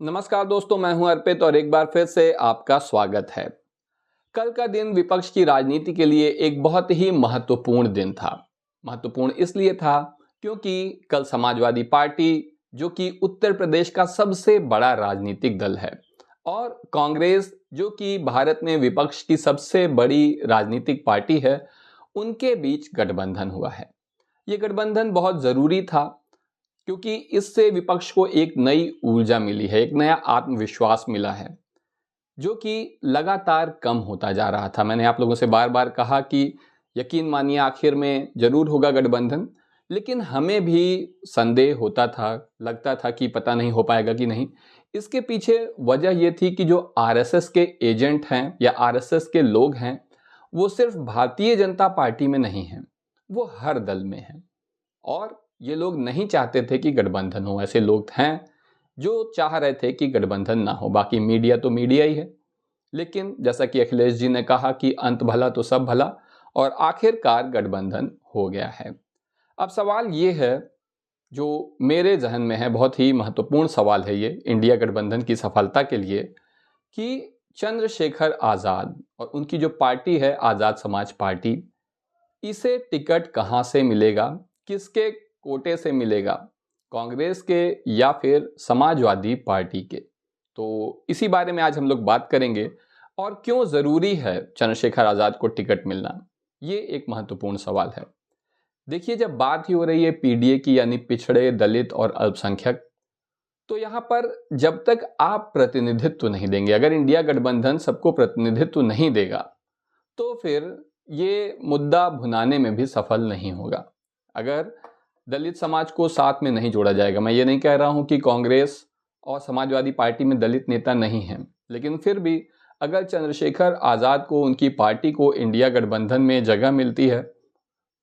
नमस्कार दोस्तों, मैं हूं अर्पित और एक बार फिर से आपका स्वागत है। कल का दिन विपक्ष की राजनीति के लिए एक बहुत ही महत्वपूर्ण दिन था। महत्वपूर्ण इसलिए था क्योंकि कल समाजवादी पार्टी, जो कि उत्तर प्रदेश का सबसे बड़ा राजनीतिक दल है, और कांग्रेस, जो कि भारत में विपक्ष की सबसे बड़ी राजनीतिक पार्टी है, उनके बीच गठबंधन हुआ है। ये गठबंधन बहुत जरूरी था क्योंकि इससे विपक्ष को एक नई ऊर्जा मिली है, एक नया आत्मविश्वास मिला है, जो कि लगातार कम होता जा रहा था। मैंने आप लोगों से बार बार कहा कि यकीन मानिए आखिर में जरूर होगा गठबंधन, लेकिन हमें भी संदेह होता था, लगता था कि पता नहीं हो पाएगा कि नहीं। इसके पीछे वजह यह थी कि जो आरएसएस के एजेंट हैं या आरएसएस के लोग हैं, वो सिर्फ भारतीय जनता पार्टी में नहीं हैं, वो हर दल में हैं। और ये लोग नहीं चाहते थे कि गठबंधन हो। ऐसे लोग हैं जो चाह रहे थे कि गठबंधन ना हो। बाकी मीडिया तो मीडिया ही है, लेकिन जैसा कि अखिलेश जी ने कहा कि अंत भला तो सब भला, और आखिरकार गठबंधन हो गया है। अब सवाल ये है जो मेरे जहन में है, बहुत ही महत्वपूर्ण सवाल है ये इंडिया गठबंधन की सफलता के लिए, कि चंद्रशेखर आजाद और उनकी जो पार्टी है आजाद समाज पार्टी, इसे टिकट कहां से मिलेगा, किसके कोटे से मिलेगा, कांग्रेस के या फिर समाजवादी पार्टी के। तो इसी बारे में आज हम लोग बात करेंगे, और क्यों जरूरी है चंद्रशेखर आजाद को टिकट मिलना, ये एक महत्वपूर्ण सवाल है। देखिए, जब बात ही हो रही है पीडीए की, यानी पिछड़े, दलित और अल्पसंख्यक, तो यहां पर जब तक आप प्रतिनिधित्व नहीं देंगे, अगर इंडिया गठबंधन सबको प्रतिनिधित्व नहीं देगा, तो फिर ये मुद्दा भुनाने में भी सफल नहीं होगा। अगर दलित समाज को साथ में नहीं जोड़ा जाएगा, मैं ये नहीं कह रहा हूं कि कांग्रेस और समाजवादी पार्टी में दलित नेता नहीं हैं, लेकिन फिर भी अगर चंद्रशेखर आजाद को, उनकी पार्टी को इंडिया गठबंधन में जगह मिलती है,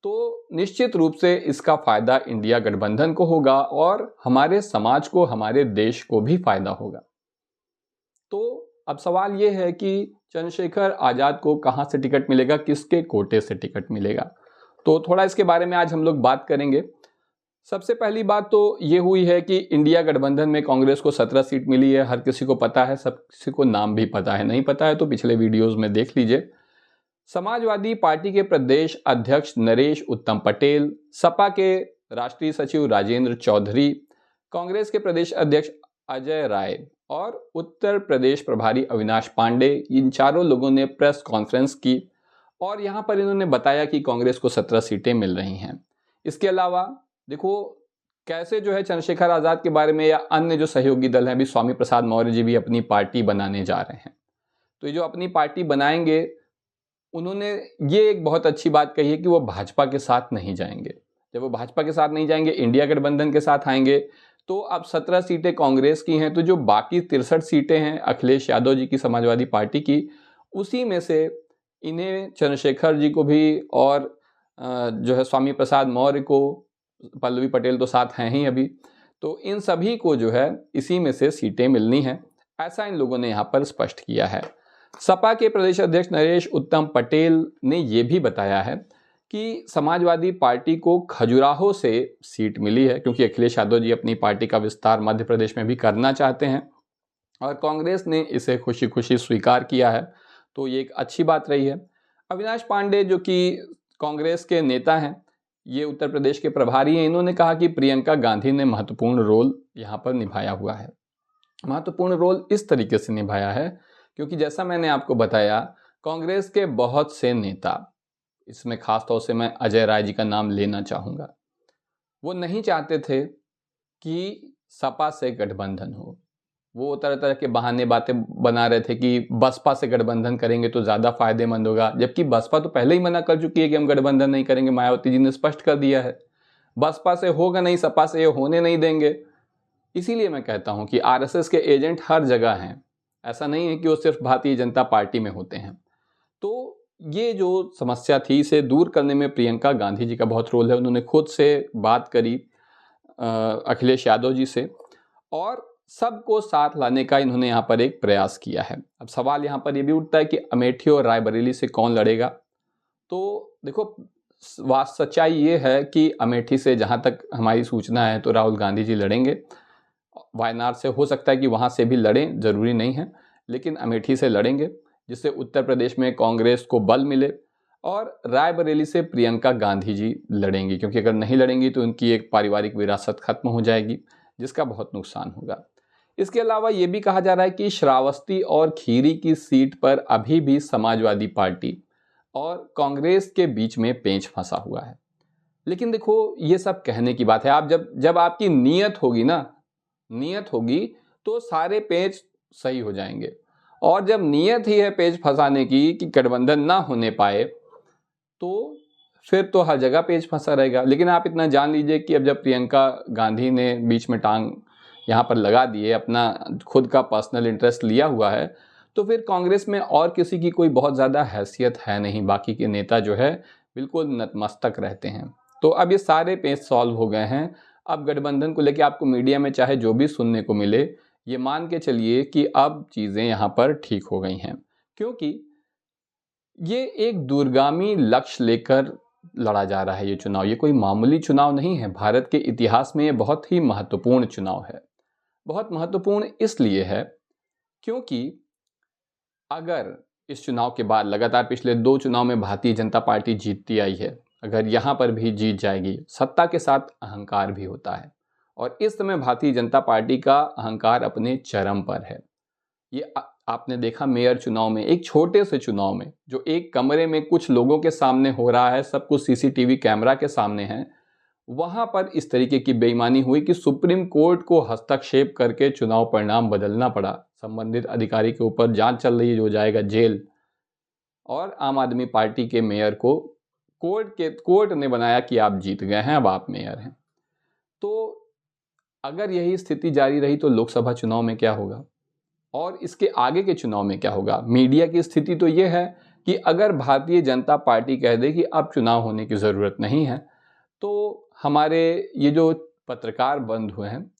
तो निश्चित रूप से इसका फायदा इंडिया गठबंधन को होगा और हमारे समाज को, हमारे देश को भी फायदा होगा। तो अब सवाल यह है कि चंद्रशेखर आजाद को कहां से टिकट मिलेगा, किसके कोटे से टिकट मिलेगा। तो थोड़ा इसके बारे में आज हम लोग बात करेंगे। सबसे पहली बात तो ये हुई है कि इंडिया गठबंधन में कांग्रेस को 17 सीट मिली है। हर किसी को पता है, सब किसी को नाम भी पता है, नहीं पता है तो पिछले वीडियोस में देख लीजिए। समाजवादी पार्टी के प्रदेश अध्यक्ष नरेश उत्तम पटेल, सपा के राष्ट्रीय सचिव राजेंद्र चौधरी, कांग्रेस के प्रदेश अध्यक्ष अजय राय और उत्तर प्रदेश प्रभारी अविनाश पांडे, इन चारों लोगों ने प्रेस कॉन्फ्रेंस की और यहां पर इन्होंने बताया कि कांग्रेस को 17 सीटें मिल रही हैं। इसके अलावा देखो कैसे जो है चंद्रशेखर आजाद के बारे में या अन्य जो सहयोगी दल हैं, अभी स्वामी प्रसाद मौर्य जी भी अपनी पार्टी बनाने जा रहे हैं। तो ये जो अपनी पार्टी बनाएंगे, उन्होंने ये एक बहुत अच्छी बात कही है कि वो भाजपा के साथ नहीं जाएंगे। जब वो भाजपा के साथ नहीं जाएंगे, इंडिया गठबंधन के साथ आएंगे, तो अब 17 सीटें कांग्रेस की हैं, तो जो बाकी 63 सीटें हैं अखिलेश यादव जी की समाजवादी पार्टी की, उसी में से इन्हें, चंद्रशेखर जी को भी और जो है स्वामी प्रसाद मौर्य को, पल्लवी पटेल तो साथ हैं ही अभी, तो इन सभी को जो है इसी में से सीटें मिलनी है, ऐसा इन लोगों ने यहाँ पर स्पष्ट किया है। सपा के प्रदेश अध्यक्ष नरेश उत्तम पटेल ने यह भी बताया है कि समाजवादी पार्टी को खजुराहो से सीट मिली है, क्योंकि अखिलेश यादव जी अपनी पार्टी का विस्तार मध्य प्रदेश में भी करना चाहते हैं और कांग्रेस ने इसे खुशी खुशी स्वीकार किया है, तो ये एक अच्छी बात रही है। अविनाश पांडे, जो कि कांग्रेस के नेता हैं, ये उत्तर प्रदेश के प्रभारी हैं, इन्होंने कहा कि प्रियंका गांधी ने महत्वपूर्ण रोल यहाँ पर निभाया हुआ है। महत्वपूर्ण रोल इस तरीके से निभाया है क्योंकि जैसा मैंने आपको बताया, कांग्रेस के बहुत से नेता, इसमें खास तौर से मैं अजय राय जी का नाम लेना चाहूंगा, वो नहीं चाहते थे कि सपा से गठबंधन हो। वो तरह तरह के बहाने बातें बना रहे थे कि बसपा से गठबंधन करेंगे तो ज्यादा फायदेमंद होगा, जबकि बसपा तो पहले ही मना कर चुकी है कि हम गठबंधन नहीं करेंगे। मायावती जी ने स्पष्ट कर दिया है, बसपा से होगा नहीं, सपा से ये होने नहीं देंगे। इसीलिए मैं कहता हूं कि आरएसएस के एजेंट हर जगह हैं, ऐसा नहीं है कि वो सिर्फ भारतीय जनता पार्टी में होते हैं। तो ये जो समस्या थी, इसे दूर करने में प्रियंका गांधी जी का बहुत रोल है। उन्होंने खुद से बात करी अखिलेश यादव जी से और सबको साथ लाने का इन्होंने यहाँ पर एक प्रयास किया है। अब सवाल यहाँ पर यह भी उठता है कि अमेठी और रायबरेली से कौन लड़ेगा। तो देखो, सच्चाई ये है कि अमेठी से जहाँ तक हमारी सूचना है तो राहुल गांधी जी लड़ेंगे वायनाड से हो सकता है कि वहाँ से भी लड़ें, ज़रूरी नहीं है, लेकिन अमेठी से लड़ेंगे, जिससे उत्तर प्रदेश में कांग्रेस को बल मिले। और रायबरेली से प्रियंका गांधी जी लड़ेंगी, क्योंकि अगर नहीं लड़ेंगी तो उनकी एक पारिवारिक विरासत खत्म हो जाएगी, जिसका बहुत नुकसान होगा। इसके अलावा ये भी कहा जा रहा है कि श्रावस्ती और खीरी की सीट पर अभी भी समाजवादी पार्टी और कांग्रेस के बीच में पेंच फंसा हुआ है। लेकिन देखो, ये सब कहने की बात है। आप जब आपकी नीयत होगी ना, नीयत होगी तो सारे पेच सही हो जाएंगे। और जब नीयत ही है पेच फंसाने की कि गठबंधन ना होने पाए, तो फिर तो हर जगह पेच फंसा रहेगा। लेकिन आप इतना जान लीजिए कि अब जब प्रियंका गांधी ने बीच में टांग यहाँ पर लगा दिए, अपना खुद का पर्सनल इंटरेस्ट लिया हुआ है, तो फिर कांग्रेस में और किसी की कोई बहुत ज़्यादा हैसियत है नहीं। बाकी के नेता जो है बिल्कुल नतमस्तक रहते हैं। तो अब ये सारे पेच सॉल्व हो गए हैं। अब गठबंधन को लेकर आपको मीडिया में चाहे जो भी सुनने को मिले, ये मान के चलिए कि अब चीज़ें यहाँ पर ठीक हो गई हैं, क्योंकि ये एक दूरगामी लक्ष्य लेकर लड़ा जा रहा है ये चुनाव। ये कोई मामूली चुनाव नहीं है। भारत के इतिहास में ये बहुत ही महत्वपूर्ण चुनाव है। बहुत महत्वपूर्ण इसलिए है क्योंकि अगर इस चुनाव के बाद लगातार पिछले 2 चुनाव में भारतीय जनता पार्टी जीतती आई है, अगर यहाँ पर भी जीत जाएगी, सत्ता के साथ अहंकार भी होता है। और इस समय भारतीय जनता पार्टी का अहंकार अपने चरम पर है। ये आपने देखा मेयर चुनाव में, एक छोटे से चुनाव में, जो एक कमरे में कुछ लोगों के सामने हो रहा है, सब कुछ सीसीटीवी कैमरा के सामने है, वहां पर इस तरीके की बेईमानी हुई कि सुप्रीम कोर्ट को हस्तक्षेप करके चुनाव परिणाम बदलना पड़ा। संबंधित अधिकारी के ऊपर जांच चल रही है, जो जाएगा जेल। और आम आदमी पार्टी के मेयर को कोर्ट ने बनाया कि आप जीत गए हैं, अब आप मेयर हैं। तो अगर यही स्थिति जारी रही तो लोकसभा चुनाव में क्या होगा और इसके आगे के चुनाव में क्या होगा। मीडिया की स्थिति तो यह है कि अगर भारतीय जनता पार्टी कह दे कि अब चुनाव होने की ज़रूरत नहीं है, तो हमारे ये जो पत्रकार बंद हुए हैं,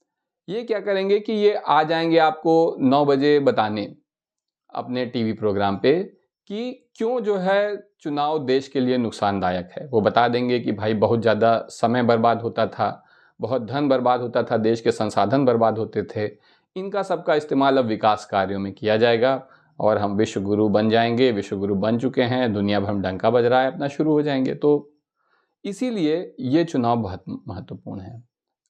ये क्या करेंगे कि ये आ जाएंगे आपको 9 बजे बताने अपने टीवी प्रोग्राम पे कि क्यों जो है चुनाव देश के लिए नुकसानदायक है। वो बता देंगे कि भाई बहुत ज़्यादा समय बर्बाद होता था, बहुत धन बर्बाद होता था, देश के संसाधन बर्बाद होते थे। इनका सबका इस्तेमाल अब विकास कार्यों में किया जाएगा और हम विश्व गुरु बन जाएंगे, विश्व गुरु बन चुके हैं, दुनिया भर में डंका बज रहा है, अपना शुरू हो जाएंगे। तो इसीलिए ये चुनाव बहुत महत्वपूर्ण है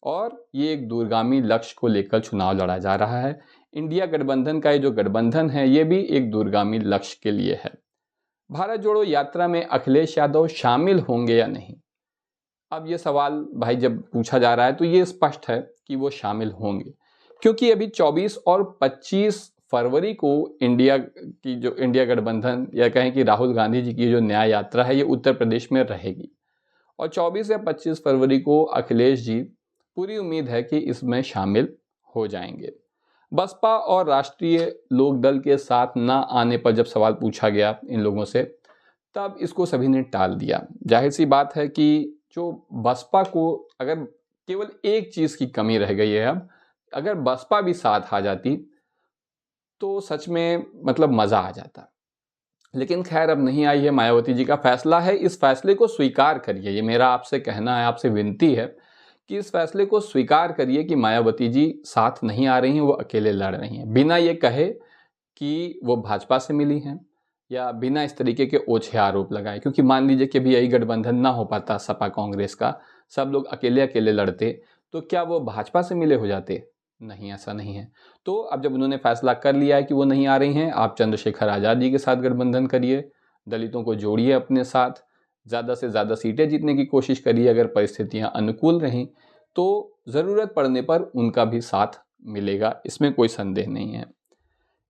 और ये एक दूरगामी लक्ष्य को लेकर चुनाव लड़ा जा रहा है। इंडिया गठबंधन का ये जो गठबंधन है, ये भी एक दूरगामी लक्ष्य के लिए है। भारत जोड़ो यात्रा में अखिलेश यादव शामिल होंगे या नहीं, अब ये सवाल भाई जब पूछा जा रहा है तो ये स्पष्ट है कि वो शामिल होंगे, क्योंकि अभी 24 और 25 फरवरी को इंडिया गठबंधन या कहें कि राहुल गांधी जी की जो न्याय यात्रा है, ये उत्तर प्रदेश में रहेगी। और 24 या 25 फरवरी को अखिलेश जी पूरी उम्मीद है कि इसमें शामिल हो जाएंगे। बसपा और राष्ट्रीय लोकदल के साथ ना आने पर जब सवाल पूछा गया इन लोगों से, तब इसको सभी ने टाल दिया। जाहिर सी बात है कि जो बसपा को अगर केवल एक चीज़ की कमी रह गई है, अब अगर बसपा भी साथ आ जाती तो सच में मतलब मज़ा आ जाता। लेकिन खैर अब नहीं आई है। मायावती जी का फैसला है, इस फैसले को स्वीकार करिए। ये मेरा आपसे कहना है, आपसे विनती है कि इस फैसले को स्वीकार करिए कि मायावती जी साथ नहीं आ रही हैं, वो अकेले लड़ रही हैं, बिना ये कहे कि वो भाजपा से मिली हैं या बिना इस तरीके के ओछे आरोप लगाए। क्योंकि मान लीजिए कि अभी यही गठबंधन ना हो पाता सपा कांग्रेस का, सब लोग अकेले अकेले लड़ते, तो क्या वो भाजपा से मिले हो जाते? नहीं, ऐसा नहीं है। तो अब जब उन्होंने फैसला कर लिया है कि वो नहीं आ रही हैं, आप चंद्रशेखर आज़ाद जी के साथ गठबंधन करिए, दलितों को जोड़िए अपने साथ, ज़्यादा से ज़्यादा सीटें जीतने की कोशिश करिए। अगर परिस्थितियां अनुकूल रहीं तो ज़रूरत पड़ने पर उनका भी साथ मिलेगा, इसमें कोई संदेह नहीं है।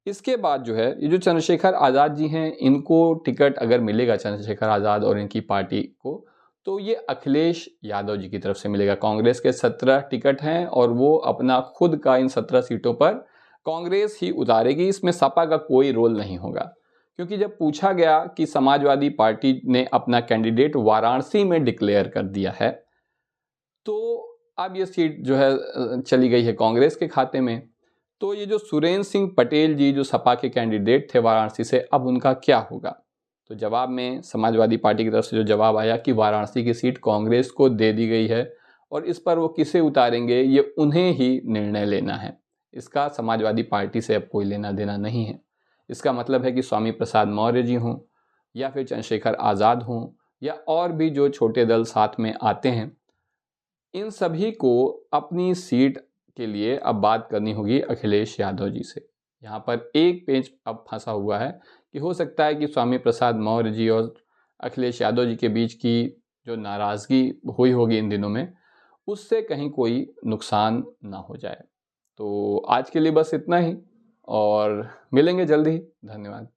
इसके बाद जो है ये जो चंद्रशेखर आज़ाद जी हैं, इनको टिकट अगर मिलेगा, चंद्रशेखर आज़ाद और इनकी पार्टी को, तो ये अखिलेश यादव जी की तरफ से मिलेगा। कांग्रेस के 17 टिकट हैं और वो अपना खुद का इन 17 सीटों पर कांग्रेस ही उतारेगी, इसमें सपा का कोई रोल नहीं होगा। क्योंकि जब पूछा गया कि समाजवादी पार्टी ने अपना कैंडिडेट वाराणसी में डिक्लेयर कर दिया है, तो अब ये सीट जो है चली गई है कांग्रेस के खाते में। तो ये जो सुरेंद्र सिंह पटेल जी जो सपा के कैंडिडेट थे वाराणसी से, अब उनका क्या होगा? तो जवाब में समाजवादी पार्टी की तरफ से जो जवाब आया कि वाराणसी की सीट कांग्रेस को दे दी गई है और इस पर वो किसे उतारेंगे ये उन्हें ही निर्णय लेना है। इसका समाजवादी पार्टी से अब कोई लेना देना नहीं है। इसका मतलब है कि स्वामी प्रसाद मौर्य जी हों या फिर चंद्रशेखर आज़ाद हों या और भी जो छोटे दल साथ में आते हैं, इन सभी को अपनी सीट के लिए अब बात करनी होगी अखिलेश यादव जी से। यहाँ पर एक पेंच अब फंसा हुआ है कि हो सकता है कि स्वामी प्रसाद मौर्य जी और अखिलेश यादव जी के बीच की जो नाराज़गी हुई होगी इन दिनों में, उससे कहीं कोई नुकसान ना हो जाए। तो आज के लिए बस इतना ही और मिलेंगे जल्द ही। धन्यवाद।